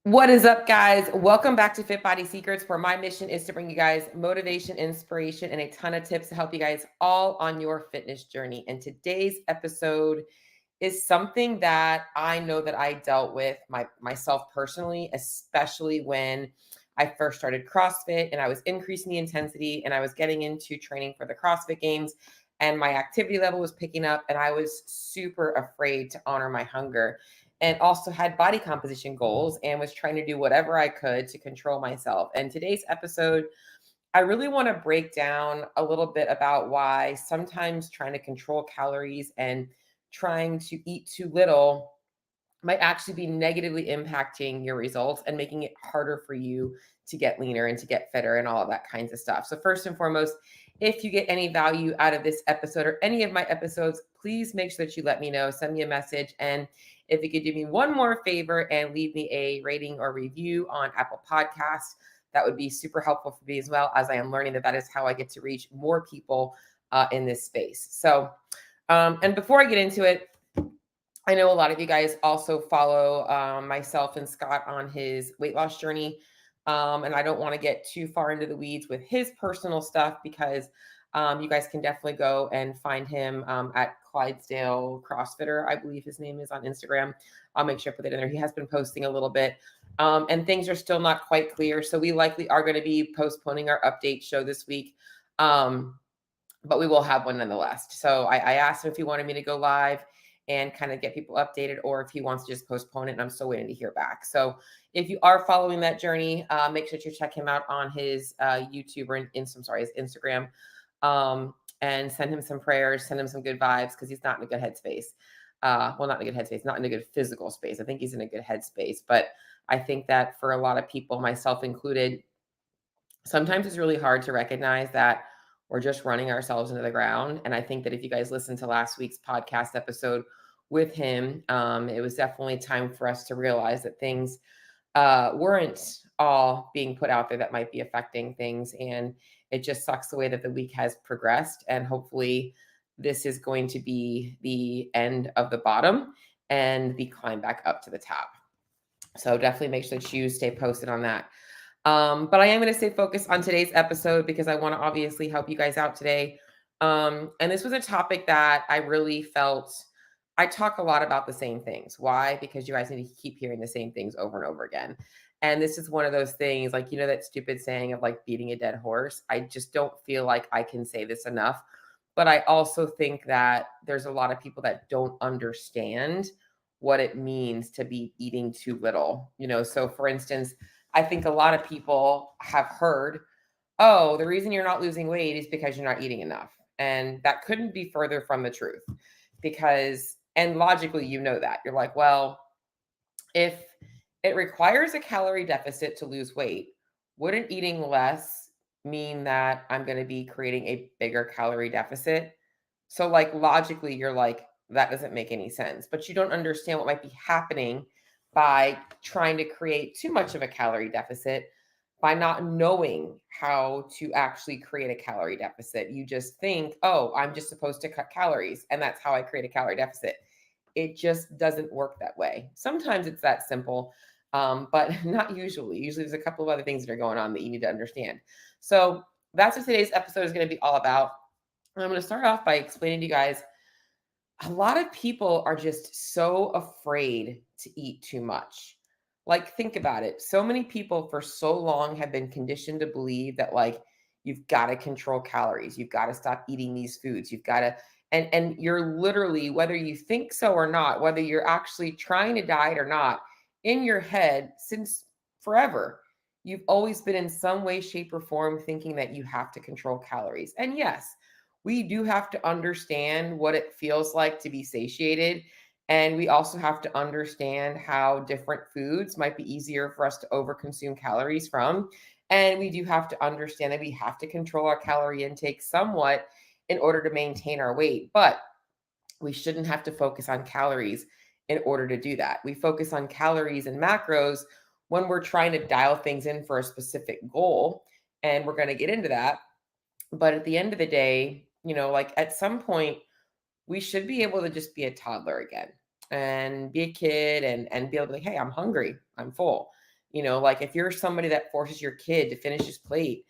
What is up, guys? Welcome back to Fit Body Secrets, where my mission is to bring you guys motivation, inspiration, and a ton of tips to help you guys all on your fitness journey. And today's episode is something that I know that I dealt with myself personally, especially when I first started CrossFit and I was increasing the intensity and I was getting into training for the CrossFit Games, and my activity level was picking up, and I was super afraid to honor my hunger, and also had body composition goals and was trying to do whatever I could to control myself. And today's episode, I really want to break down a little bit about why sometimes trying to control calories and trying to eat too little might actually be negatively impacting your results and making it harder for you to get leaner and to get fitter and all of that kinds of stuff. So first and foremost, if you get any value out of this episode or any of my episodes, please make sure that you let me know, send me a message. And if you could do me one more favor and leave me a rating or review on Apple Podcasts, that would be super helpful for me, as well as I am learning that is how I get to reach more people in this space. So, and before I get into it, I know a lot of you guys also follow myself and Scott on his weight loss journey. And I don't want to get too far into the weeds with his personal stuff, because you guys can definitely go and find him at Clydesdale CrossFitter, I believe his name is, on Instagram. I'll make sure I put it in there. He has been posting a little bit, and things are still not quite clear. So we likely are going to be postponing our update show this week. But we will have one nonetheless. So I asked him if he wanted me to go live and kind of get people updated, or if he wants to just postpone it. And I'm still waiting to hear back. So if you are following that journey, make sure to check him out on his YouTube or his Instagram, and send him some prayers, send him some good vibes, because he's not in a good headspace. Well, not in a good headspace, not in a good physical space. I think he's in a good headspace, but I think that for a lot of people, myself included, sometimes it's really hard to recognize that we're just running ourselves into the ground. And I think that if you guys listened to last week's podcast episode with him, it was definitely time for us to realize that things weren't all being put out there that might be affecting things. And it just sucks the way that the week has progressed. And hopefully this is going to be the end of the bottom and the climb back up to the top. So definitely make sure that you stay posted on that. But I am going to stay focused on today's episode, because I want to obviously help you guys out today. And this was a topic that I really felt I talk a lot about the same things. Why? Because you guys need to keep hearing the same things over and over again. And this is one of those things, like, that stupid saying of like beating a dead horse. I just don't feel like I can say this enough. But I also think that there's a lot of people that don't understand what it means to be eating too little. So for instance, I think a lot of people have heard, oh, the reason you're not losing weight is because you're not eating enough. And that couldn't be further from the truth, because, and logically, that you're like, well, if it requires a calorie deficit to lose weight, wouldn't eating less mean that I'm going to be creating a bigger calorie deficit? So, like, logically, you're like, that doesn't make any sense. But you don't understand what might be happening by trying to create too much of a calorie deficit, by not knowing how to actually create a calorie deficit. You just think, oh, I'm just supposed to cut calories, and that's how I create a calorie deficit. It just doesn't work that way. Sometimes it's that simple, but not usually. Usually there's a couple of other things that are going on that you need to understand. So that's what today's episode is going to be all about. I'm going to start off by explaining to you guys, a lot of people are just so afraid to eat too much. Like, think about it. So many people for so long have been conditioned to believe that, like, you've got to control calories. You've got to stop eating these foods. You've got to, and you're literally, whether you think so or not, whether you're actually trying to diet or not, in your head, since forever, you've always been in some way, shape, or form thinking that you have to control calories. And yes, we do have to understand what it feels like to be satiated. And we also have to understand how different foods might be easier for us to overconsume calories from. And we do have to understand that we have to control our calorie intake somewhat in order to maintain our weight. But we shouldn't have to focus on calories in order to do that. We focus on calories and macros when we're trying to dial things in for a specific goal. And we're going to get into that. But at the end of the day, like, at some point, we should be able to just be a toddler again and be a kid, and be able to be like, hey, I'm hungry, I'm full. Like if you're somebody that forces your kid to finish his plate,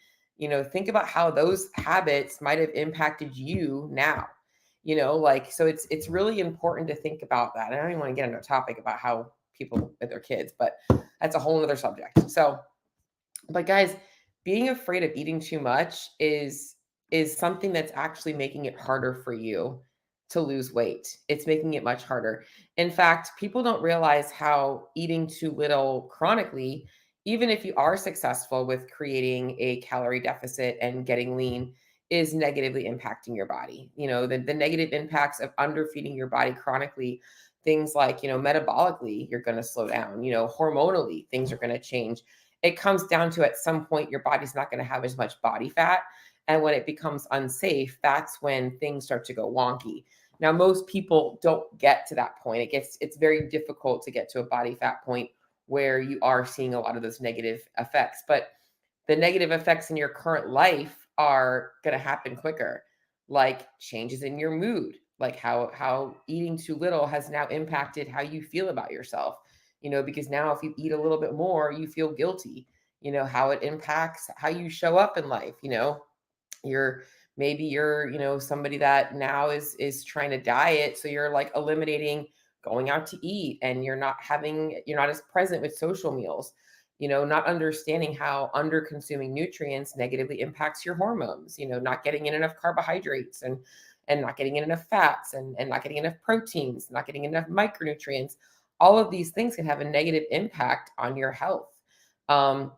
think about how those habits might have impacted you now. Like, so it's really important to think about that. And I don't even want to get into a topic about how people with their kids, but that's a whole other subject. So, but guys, being afraid of eating too much is something that's actually making it harder for you to lose weight. It's making it much harder. In fact, people don't realize how eating too little chronically, even if you are successful with creating a calorie deficit and getting lean, is negatively impacting your body. The negative impacts of underfeeding your body chronically, things like, metabolically, you're going to slow down, hormonally, things are going to change. It comes down to at some point your body's not going to have as much body fat, and when it becomes unsafe, that's when things start to go wonky. Now most people don't get to that point. It's very difficult to get to a body fat point where you are seeing a lot of those negative effects, but the negative effects in your current life are going to happen quicker, like changes in your mood, like how eating too little has now impacted how you feel about yourself. Because now if you eat a little bit more, you feel guilty. How it impacts how you show up in life. You're maybe you're somebody that now is trying to diet, so you're like eliminating going out to eat, and you're not as present with social meals. Not understanding how under consuming nutrients negatively impacts your hormones. Not getting in enough carbohydrates, and not getting in enough fats, and not getting enough proteins, not getting enough micronutrients. All of these things can have a negative impact on your health. um,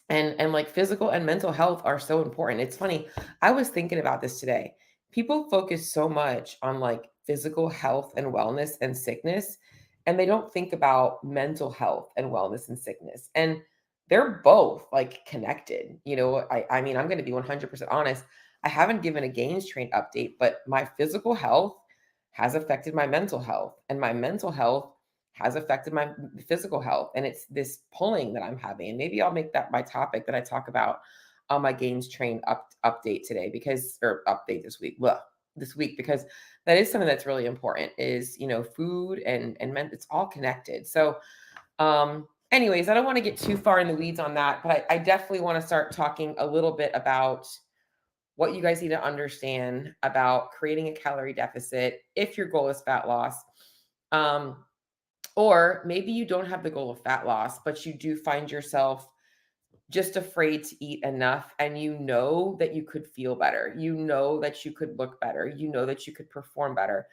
and like physical and mental health are so important. It's funny, I was thinking about this today. People focus so much on like physical health and wellness and sickness, and they don't think about mental health and wellness and sickness. And they're both like connected. I mean, I'm going to be 100% honest. I haven't given a gains train update, but my physical health has affected my mental health, and my mental health has affected my physical health. And it's this pulling that I'm having. And maybe I'll make that my topic that I talk about on my gains train update today, because, or update this week, because that is something that's really important, is, food and it's all connected. So, anyways, I don't want to get too far in the weeds on that, but I definitely want to start talking a little bit about what you guys need to understand about creating a calorie deficit if your goal is fat loss. Or maybe you don't have the goal of fat loss, but you do find yourself just afraid to eat enough, and that you could feel better. That you could look better. That you could perform better.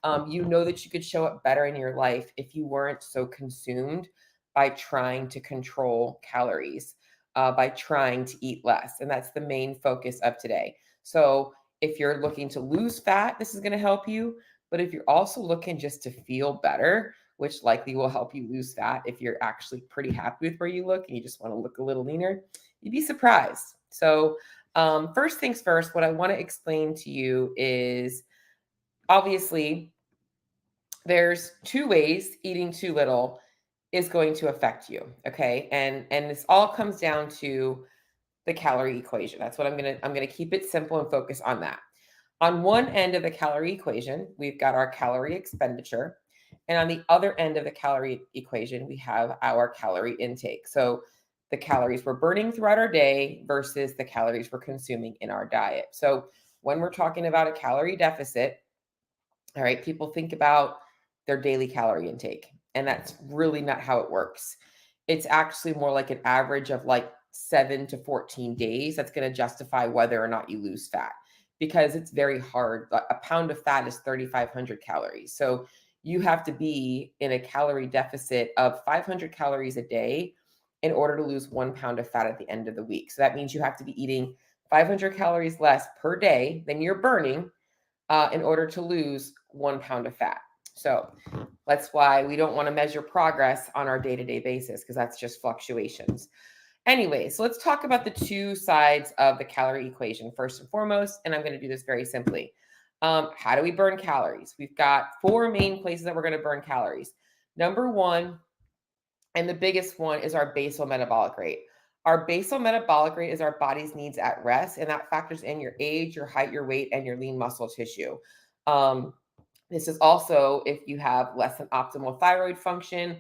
That you could show up better in your life if you weren't so consumed by trying to control calories, by trying to eat less. And that's the main focus of today. So if you're looking to lose fat, this is going to help you. But if you're also looking just to feel better, which likely will help you lose fat if you're actually pretty happy with where you look and you just want to look a little leaner, you'd be surprised. So, first things first, what I want to explain to you is, obviously, there's two ways eating too little is going to affect you. Okay. And this all comes down to the calorie equation. That's what I'm gonna keep it simple and focus on that. On one end of the calorie equation, we've got our calorie expenditure. And on the other end of the calorie equation, we have our calorie intake. So the calories we're burning throughout our day versus the calories we're consuming in our diet. So when we're talking about a calorie deficit, all right, people think about their daily calorie intake, and that's really not how it works. It's actually more like an average of like 7 to 14 days that's going to justify whether or not you lose fat, because it's very hard. A pound of fat is 3,500 calories. So you have to be in a calorie deficit of 500 calories a day in order to lose 1 pound of fat at the end of the week. So that means you have to be eating 500 calories less per day than you're burning, in order to lose 1 pound of fat. So that's why we don't want to measure progress on our day-to-day basis, because that's just fluctuations. Anyway, so let's talk about the two sides of the calorie equation first and foremost, and I'm going to do this very simply. How do we burn calories? We've got four main places that we're going to burn calories. Number one, and the biggest one, is our basal metabolic rate. Our basal metabolic rate is our body's needs at rest, and that factors in your age, your height, your weight, and your lean muscle tissue. This is also if you have less than optimal thyroid function,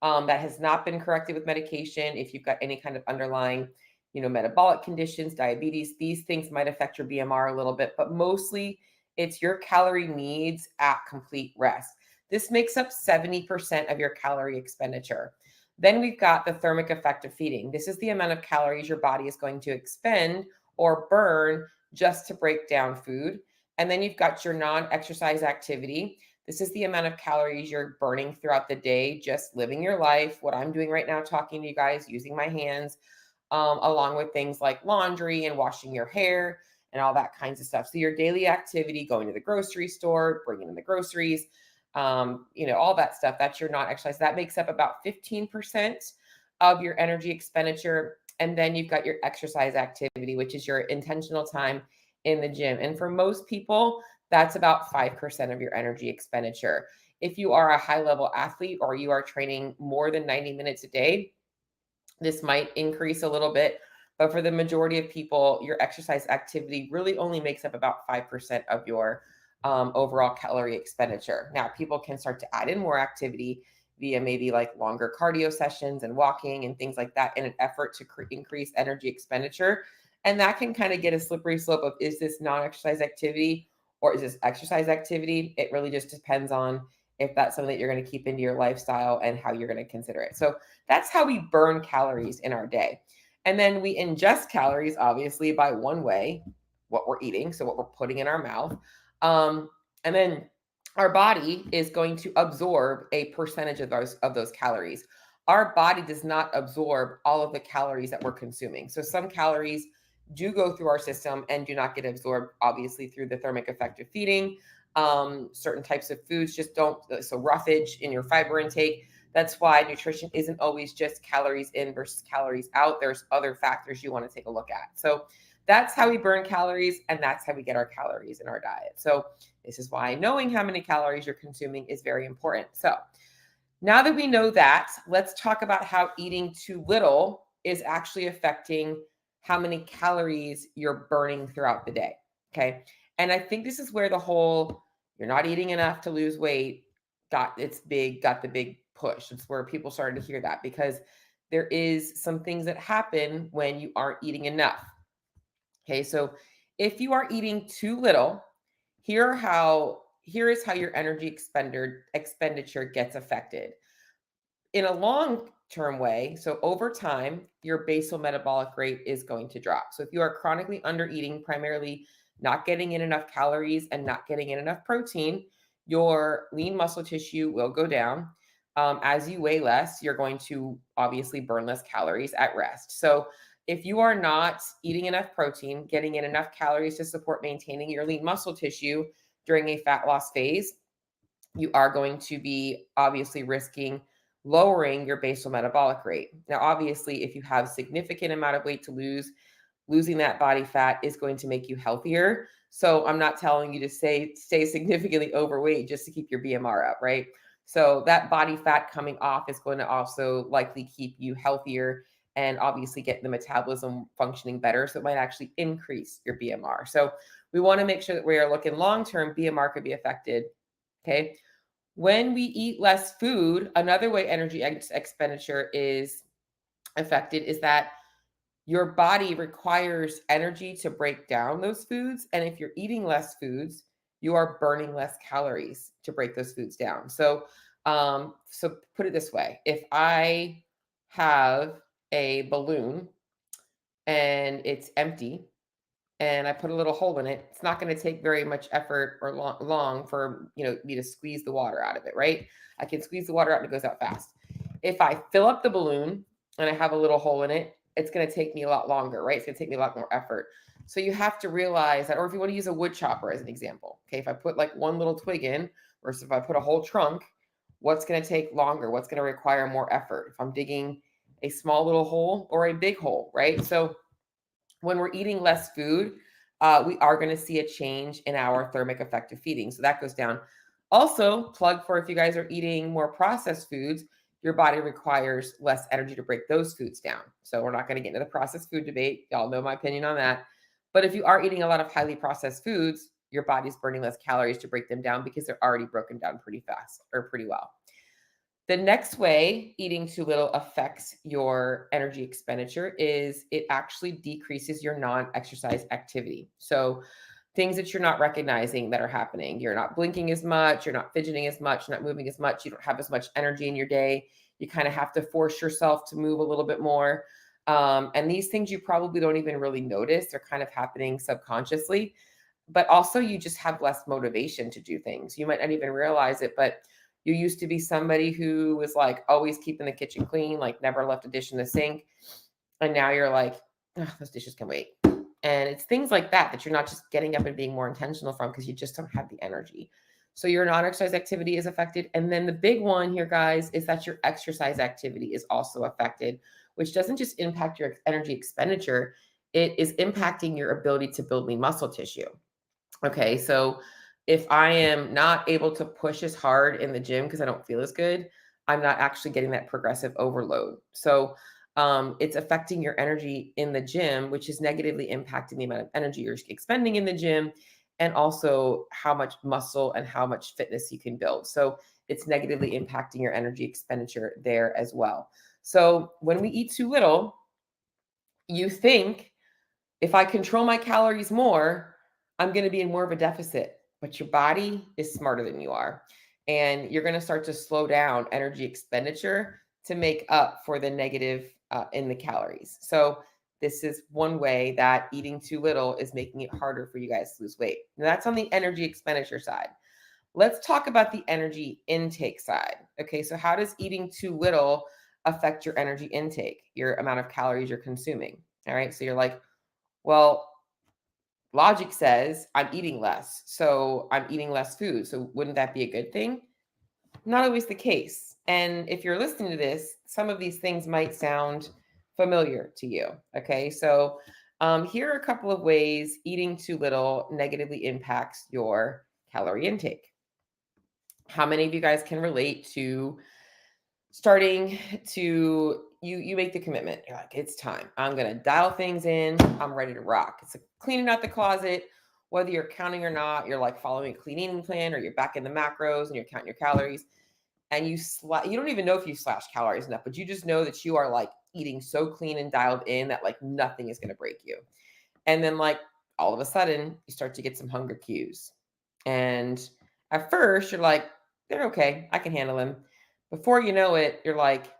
that has not been corrected with medication. If you've got any kind of underlying, metabolic conditions, diabetes, these things might affect your BMR a little bit, but mostly it's your calorie needs at complete rest. This makes up 70% of your calorie expenditure. Then we've got the thermic effect of feeding. This is the amount of calories your body is going to expend or burn just to break down food. And then you've got your non-exercise activity. This is the amount of calories you're burning throughout the day, just living your life. What I'm doing right now, talking to you guys, using my hands, along with things like laundry and washing your hair and all that kinds of stuff. So your daily activity, going to the grocery store, bringing in the groceries, all that stuff, that's your non-exercise. That makes up about 15% of your energy expenditure. And then you've got your exercise activity, which is your intentional time in the gym. And for most people, that's about 5% of your energy expenditure. If you are a high level athlete or you are training more than 90 minutes a day, this might increase a little bit. But for the majority of people, your exercise activity really only makes up about 5% of your overall calorie expenditure. Now, people can start to add in more activity via maybe like longer cardio sessions and walking and things like that in an effort to increase energy expenditure. And that can kind of get a slippery slope of, is this non-exercise activity or is this exercise activity? It really just depends on if that's something that you're going to keep into your lifestyle and how you're going to consider it. So that's how we burn calories in our day. And then we ingest calories, obviously, by one way, what we're eating, so what we're putting in our mouth. And then our body is going to absorb a percentage of those calories. Our body does not absorb all of the calories that we're consuming. So some calories do go through our system and do not get absorbed, obviously, through the thermic effect of feeding. Certain types of foods just don't. So roughage in your fiber intake. That's why nutrition isn't always just calories in versus calories out. There's other factors you want to take a look at. So that's how we burn calories, and that's how we get our calories in our diet. So this is why knowing how many calories you're consuming is very important. So now that we know that, let's talk about how eating too little is actually affecting how many calories you're burning throughout the day. Okay. And I think this is where the whole you're not eating enough to lose weight got the big push. It's where people started to hear that, because there is some things that happen when you aren't eating enough. Okay. So if you are eating too little, here is how your energy expenditure gets affected in a long-term way. So over time, your basal metabolic rate is going to drop. So if you are chronically under eating, primarily not getting in enough calories and not getting in enough protein, your lean muscle tissue will go down. As you weigh less, you're going to obviously burn less calories at rest. So if you are not eating enough protein, getting in enough calories to support maintaining your lean muscle tissue during a fat loss phase, you are going to be obviously risking lowering your basal metabolic rate. Now, obviously, if you have significant amount of weight to lose, losing that body fat is going to make you healthier. So I'm not telling you to stay significantly overweight just to keep your BMR up, right? So that body fat coming off is going to also likely keep you healthier and obviously get the metabolism functioning better. So it might actually increase your BMR. So we want to make sure that we are looking long-term. BMR could be affected. Okay. When we eat less food, another way energy expenditure is affected is that your body requires energy to break down those foods. And if you're eating less foods, you are burning less calories to break those foods down. So put it this way: if I have a balloon and it's empty, and I put a little hole in it, it's not going to take very much effort or long for me to squeeze the water out of it, right? I can squeeze the water out and it goes out fast. If I fill up the balloon and I have a little hole in it, it's going to take me a lot longer, right? It's going to take me a lot more effort. So you have to realize that, or if you want to use a wood chopper as an example, okay, if I put like one little twig in versus if I put a whole trunk, what's going to take longer? What's going to require more effort? If I'm digging a small little hole or a big hole, right? So when we're eating less food, we are going to see a change in our thermic effect of feeding. So that goes down. Also, plug for if you guys are eating more processed foods, your body requires less energy to break those foods down. So we're not going to get into the processed food debate. Y'all know my opinion on that. But if you are eating a lot of highly processed foods, your body's burning less calories to break them down because they're already broken down pretty fast or pretty well. The next way eating too little affects your energy expenditure is it actually decreases your non exercise activity. So, things that you're not recognizing that are happening. You're not blinking as much, you're not fidgeting as much, not moving as much, you don't have as much energy in your day. You kind of have to force yourself to move a little bit more. And these things you probably don't even really notice, they're kind of happening subconsciously. But also, you just have less motivation to do things. You might not even realize it, but you used to be somebody who was like always keeping the kitchen clean, like never left a dish in the sink. And now you're like, "Ugh, those dishes can wait." And it's things like that that you're not just getting up and being more intentional from because you just don't have the energy. So your non-exercise activity is affected. And then the big one here, guys, is that your exercise activity is also affected, which doesn't just impact your energy expenditure, it is impacting your ability to build lean muscle tissue. Okay, so if I am not able to push as hard in the gym because I don't feel as good, I'm not actually getting that progressive overload. So it's affecting your energy in the gym, which is negatively impacting the amount of energy you're expending in the gym and also how much muscle and how much fitness you can build. So it's negatively impacting your energy expenditure there as well. So when we eat too little, you think if I control my calories more, I'm going to be in more of a deficit. But your body is smarter than you are. And you're going to start to slow down energy expenditure to make up for the negative in the calories. So, this is one way that eating too little is making it harder for you guys to lose weight. Now, that's on the energy expenditure side. Let's talk about the energy intake side. Okay, so how does eating too little affect your energy intake, your amount of calories you're consuming? All right, so you're like, well, logic says I'm eating less, so I'm eating less food. So wouldn't that be a good thing? Not always the case. And if you're listening to this, some of these things might sound familiar to you. Okay, so here are a couple of ways eating too little negatively impacts your calorie intake. How many of you guys can relate to starting to you make the commitment. You're like, it's time. I'm gonna dial things in. I'm ready to rock. It's like cleaning out the closet, whether you're counting or not, you're like following a clean eating plan or you're back in the macros and you're counting your calories. And you don't even know if you slash calories enough, but you just know that you are like eating so clean and dialed in that like nothing is gonna break you. And then like all of a sudden you start to get some hunger cues. And at first you're like, they're okay, I can handle them. Before you know it, you're like,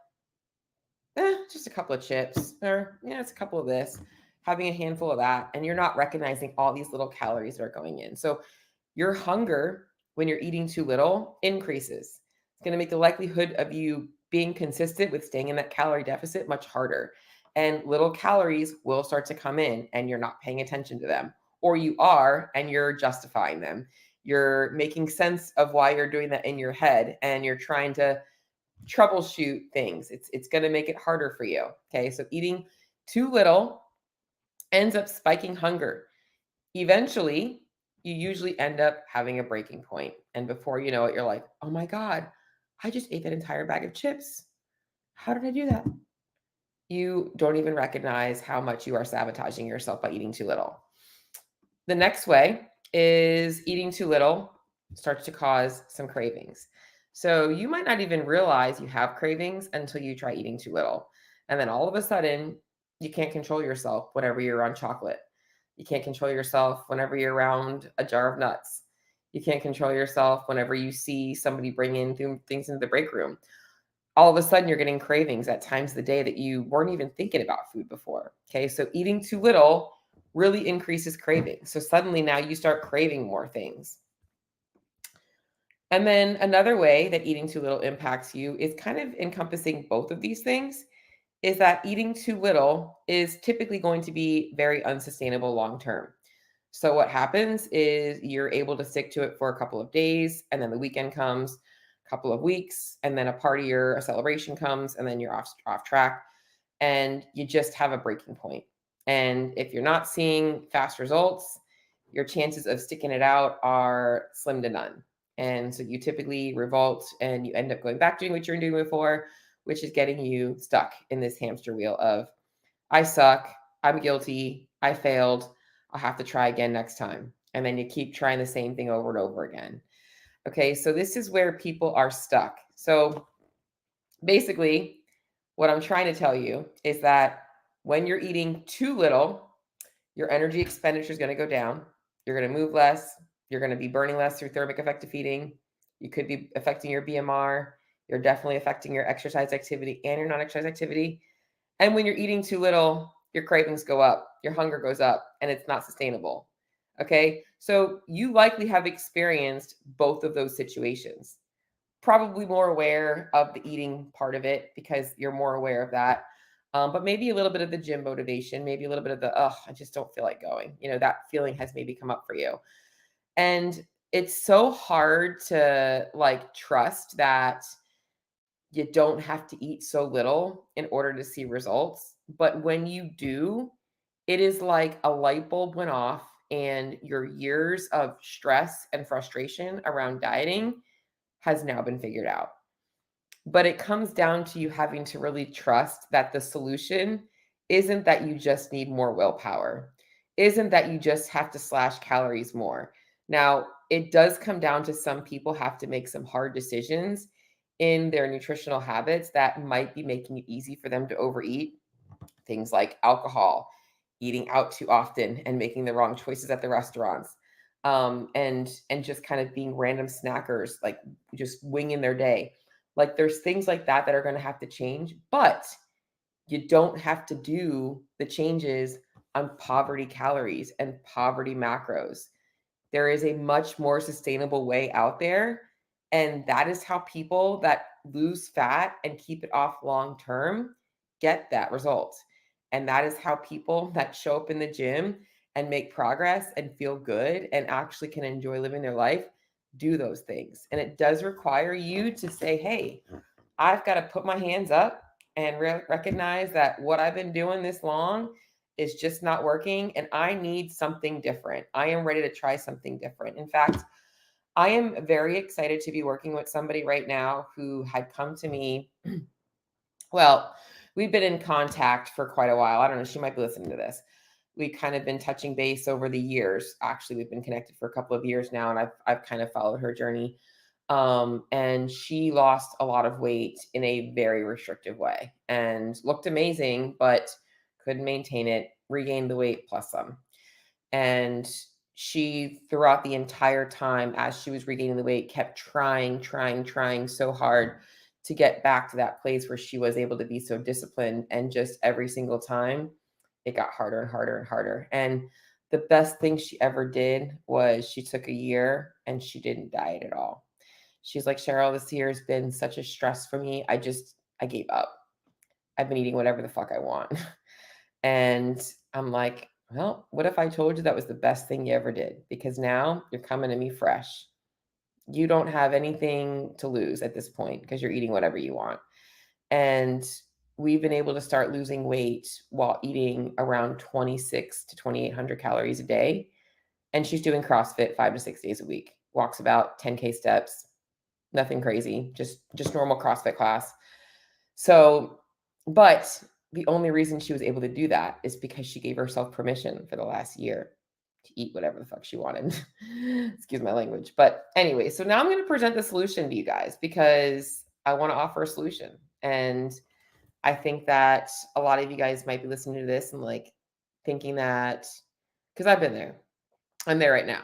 just a couple of chips, or yeah, it's a couple of this, having a handful of that, and you're not recognizing all these little calories that are going in. So your hunger when you're eating too little increases. It's going to make the likelihood of you being consistent with staying in that calorie deficit much harder. And little calories will start to come in and you're not paying attention to them, or you are and you're justifying them. You're making sense of why you're doing that in your head and you're trying to troubleshoot things. It's going to make it harder for you. Okay? So eating too little ends up spiking hunger. Eventually, you usually end up having a breaking point. And before you know it, you're like, "Oh my god, I just ate that entire bag of chips. How did I do that?" You don't even recognize how much you are sabotaging yourself by eating too little. The next way is eating too little starts to cause some cravings. So you might not even realize you have cravings until you try eating too little. And then all of a sudden, you can't control yourself whenever you're around chocolate. You can't control yourself whenever you're around a jar of nuts. You can't control yourself whenever you see somebody bring in things into the break room. All of a sudden, you're getting cravings at times of the day that you weren't even thinking about food before. Okay. So eating too little really increases craving. So suddenly now you start craving more things. And then another way that eating too little impacts you is kind of encompassing both of these things is that eating too little is typically going to be very unsustainable long term. So what happens is you're able to stick to it for a couple of days and then the weekend comes, a couple of weeks, and then a party or a celebration comes and then you're off track and you just have a breaking point. And if you're not seeing fast results, your chances of sticking it out are slim to none. And so you typically revolt and you end up going back doing what you're doing before, which is getting you stuck in this hamster wheel of I suck, I'm guilty, I failed, I'll have to try again next time. And then you keep trying the same thing over and over again. Okay, so this is where people are stuck. So Basically, what I'm trying to tell you is that when you're eating too little, your energy expenditure is going to go down. You're going to move less. You're going to be burning less through thermic effective feeding. You could be affecting your BMR. You're definitely affecting your exercise activity and your non exercise activity. And when you're eating too little, your cravings go up, your hunger goes up, and it's not sustainable. Okay. So you likely have experienced both of those situations. Probably more aware of the eating part of it because you're more aware of that. But maybe a little bit of the gym motivation, maybe a little bit of the, oh, I just don't feel like going. That feeling has maybe come up for you. And it's so hard to like trust that you don't have to eat so little in order to see results. But when you do, it is like a light bulb went off, and your years of stress and frustration around dieting has now been figured out. But it comes down to you having to really trust that the solution isn't that you just need more willpower, isn't that you just have to slash calories more. Now, it does come down to some people have to make some hard decisions in their nutritional habits that might be making it easy for them to overeat. Things like alcohol, eating out too often and making the wrong choices at the restaurants, and just kind of being random snackers, like just winging their day. Like there's things like that that are going to have to change, but you don't have to do the changes on poverty calories and poverty macros. There is a much more sustainable way out there. And that is how people that lose fat and keep it off long term get that result. And that is how people that show up in the gym and make progress and feel good and actually can enjoy living their life do those things. And it does require you to say, hey, I've got to put my hands up and recognize that what I've been doing this long is just not working and I need something different. I am ready to try something different. In fact, I am very excited to be working with somebody right now who had come to me. Well, we've been in contact for quite a while. I don't know, she might be listening to this. We kind of been touching base over the years. Actually, we've been connected for a couple of years now, and I've kind of followed her journey. And she lost a lot of weight in a very restrictive way and looked amazing, but couldn't maintain it, regained the weight plus some. And she, throughout the entire time as she was regaining the weight, kept trying so hard to get back to that place where she was able to be so disciplined. And just every single time, it got harder and harder and harder. And the best thing she ever did was she took a year and she didn't diet at all. She's like, Cheryl, this year has been such a stress for me. I gave up. I've been eating whatever the fuck I want. And I'm like, well, what if I told you that was the best thing you ever did? Because now you're coming to me fresh. You don't have anything to lose at this point because you're eating whatever you want. And we've been able to start losing weight while eating around 26 to 2,800 calories a day. And she's doing CrossFit 5 to 6 days a week, walks about 10K steps, nothing crazy, just normal CrossFit class. So, but the only reason she was able to do that is because she gave herself permission for the last year to eat whatever the fuck she wanted. Excuse my language. But anyway, so now I'm going to present the solution to you guys because I want to offer a solution. And I think that a lot of you guys might be listening to this and like thinking that, because I've been there, I'm there right now.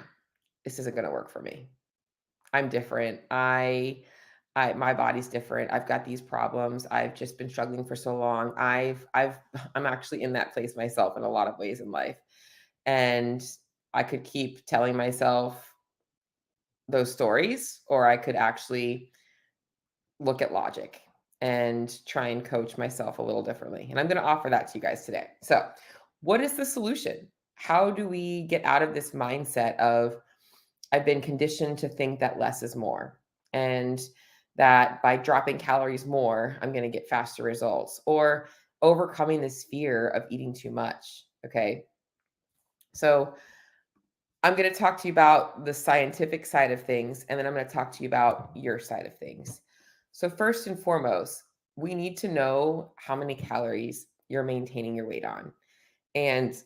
This isn't going to work for me. I'm different. My body's different. I've got these problems. I've just been struggling for so long. I'm actually in that place myself in a lot of ways in life. And I could keep telling myself those stories, or I could actually look at logic and try and coach myself a little differently. And I'm going to offer that to you guys today. So, what is the solution? How do we get out of this mindset of I've been conditioned to think that less is more, and that by dropping calories more, I'm going to get faster results, or overcoming this fear of eating too much? Okay. So I'm going to talk to you about the scientific side of things, and then I'm going to talk to you about your side of things. So, first and foremost, we need to know how many calories you're maintaining your weight on and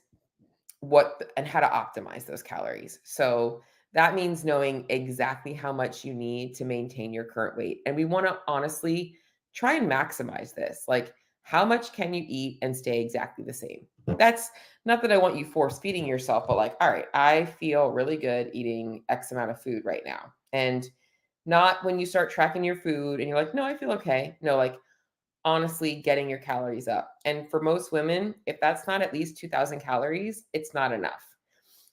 and how to optimize those calories. So, that means knowing exactly how much you need to maintain your current weight. And we want to honestly try and maximize this. Like, how much can you eat and stay exactly the same? That's not that I want you force feeding yourself, but like, all right, I feel really good eating X amount of food right now. And not when you start tracking your food and you're like, no, I feel okay. No, like honestly getting your calories up. And for most women, if that's not at least 2000 calories, it's not enough.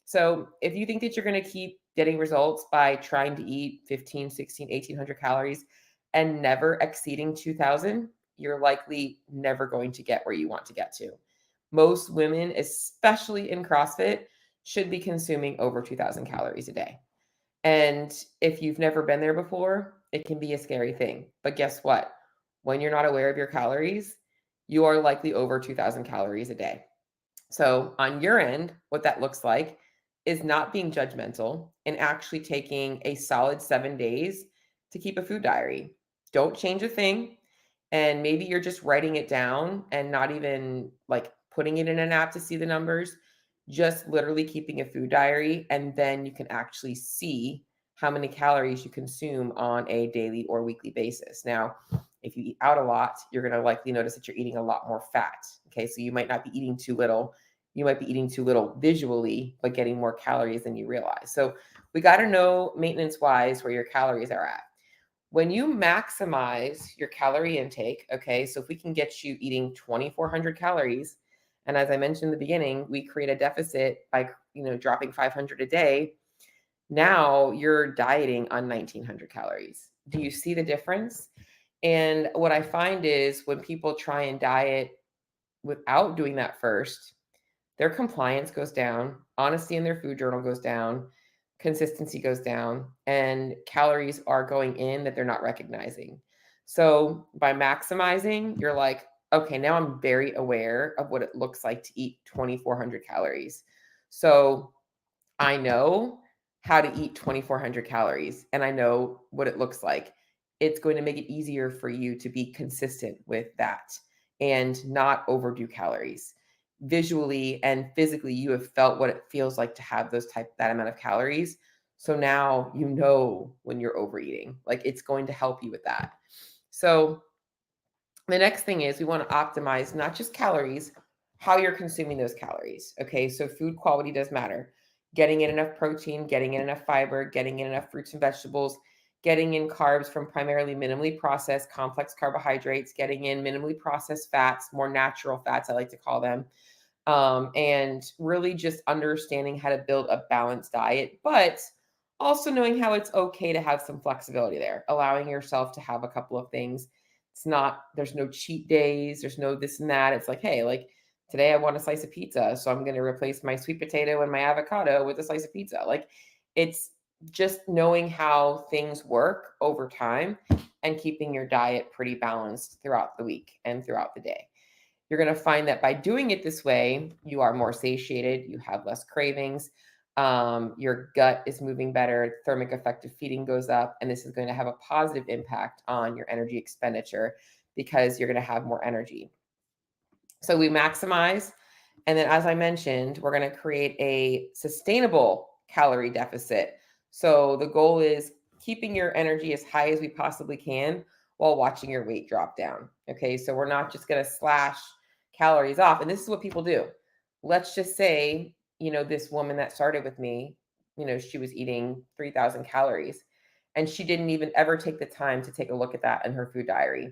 So if you think that you're going to keep getting results by trying to eat 15, 16, 1800 calories and never exceeding 2000, you're likely never going to get where you want to get to. Most women, especially in CrossFit, should be consuming over 2000 calories a day. And if you've never been there before, it can be a scary thing. But guess what? When you're not aware of your calories, you are likely over 2000 calories a day. So, on your end, what that looks like is not being judgmental and actually taking a solid 7 days to keep a food diary. Don't change a thing. And maybe you're just writing it down and not even like putting it in an app to see the numbers, just literally keeping a food diary. And then you can actually see how many calories you consume on a daily or weekly basis. Now, if you eat out a lot, you're going to likely notice that you're eating a lot more fat. Okay. So you might not be eating too little. You might be eating too little visually, but getting more calories than you realize. So we got to know maintenance wise where your calories are at. When you maximize your calorie intake, okay, so if we can get you eating 2400 calories, and as I mentioned in the beginning, we create a deficit by, dropping 500 a day. Now you're dieting on 1900 calories. Do you see the difference? And what I find is when people try and diet without doing that first, their compliance goes down, honesty in their food journal goes down, consistency goes down, and calories are going in that they're not recognizing. So by maximizing, you're like, okay, now I'm very aware of what it looks like to eat 2400 calories. So I know how to eat 2400 calories and I know what it looks like. It's going to make it easier for you to be consistent with that and not overdo calories. Visually and physically, you have felt what it feels like to have that amount of calories. So now you know when you're overeating. Like it's going to help you with that. So the next thing is we want to optimize not just calories, how you're consuming those calories. Okay, so food quality does matter. Getting in enough protein, getting in enough fiber, getting in enough fruits and vegetables, getting in carbs from primarily minimally processed complex carbohydrates, getting in minimally processed fats, more natural fats, I like to call them, and really just understanding how to build a balanced diet, but also knowing how it's okay to have some flexibility there, allowing yourself to have a couple of things. It's not, there's no cheat days, there's no this and that. It's like, hey, like today I want a slice of pizza, so I'm going to replace my sweet potato and my avocado with a slice of pizza. Like it's just knowing how things work over time and keeping your diet pretty balanced throughout the week and throughout the day. You're going to find that by doing it this way, you are more satiated, you have less cravings, your gut is moving better, thermic effective feeding goes up, and this is going to have a positive impact on your energy expenditure because you're going to have more energy. So we maximize, and then as I mentioned, we're going to create a sustainable calorie deficit. So the goal is keeping your energy as high as we possibly can while watching your weight drop down. Okay, so we're not just going to slash calories off. And this is what people do. Let's just say, this woman that started with me, she was eating 3000 calories and she didn't even ever take the time to take a look at that in her food diary.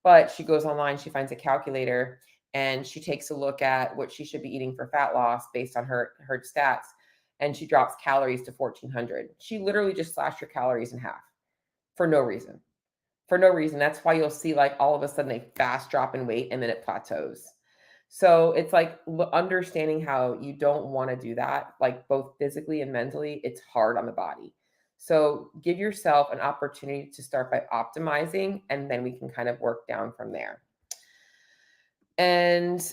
But she goes online, she finds a calculator and she takes a look at what she should be eating for fat loss based on her stats, and she drops calories to 1400. She literally just slashed her calories in half for no reason. For no reason. That's why you'll see like all of a sudden a fast drop in weight and then it plateaus. So it's like understanding how you don't want to do that, like both physically and mentally, it's hard on the body. So give yourself an opportunity to start by optimizing, and then we can kind of work down from there. And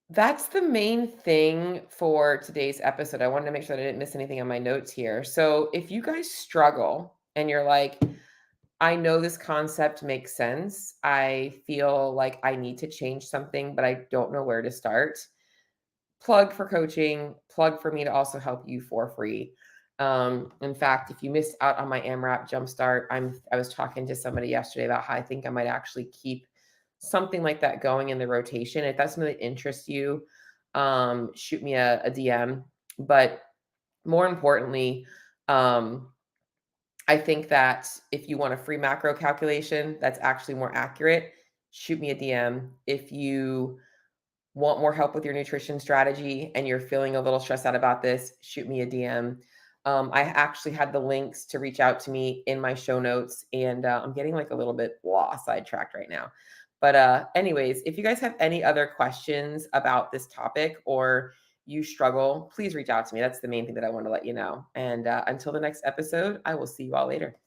that's the main thing for today's episode. I wanted to make sure that I didn't miss anything on my notes here. So if you guys struggle and you're like, I know this concept makes sense, I feel like I need to change something, but I don't know where to start, plug for coaching, plug for me to also help you for free. In fact, if you missed out on my AMRAP Jumpstart, I was talking to somebody yesterday about how I think I might actually keep something like that going in the rotation. If that's something that interests you, shoot me a DM. But more importantly, um, I think that if you want a free macro calculation that's actually more accurate, shoot me a DM. If you want more help with your nutrition strategy and you're feeling a little stressed out about this, shoot me a DM. I actually had the links to reach out to me in my show notes, and I'm getting like a little bit sidetracked right now. But anyways, if you guys have any other questions about this topic or you struggle, please reach out to me. That's the main thing that I want to let you know. And until the next episode, I will see you all later.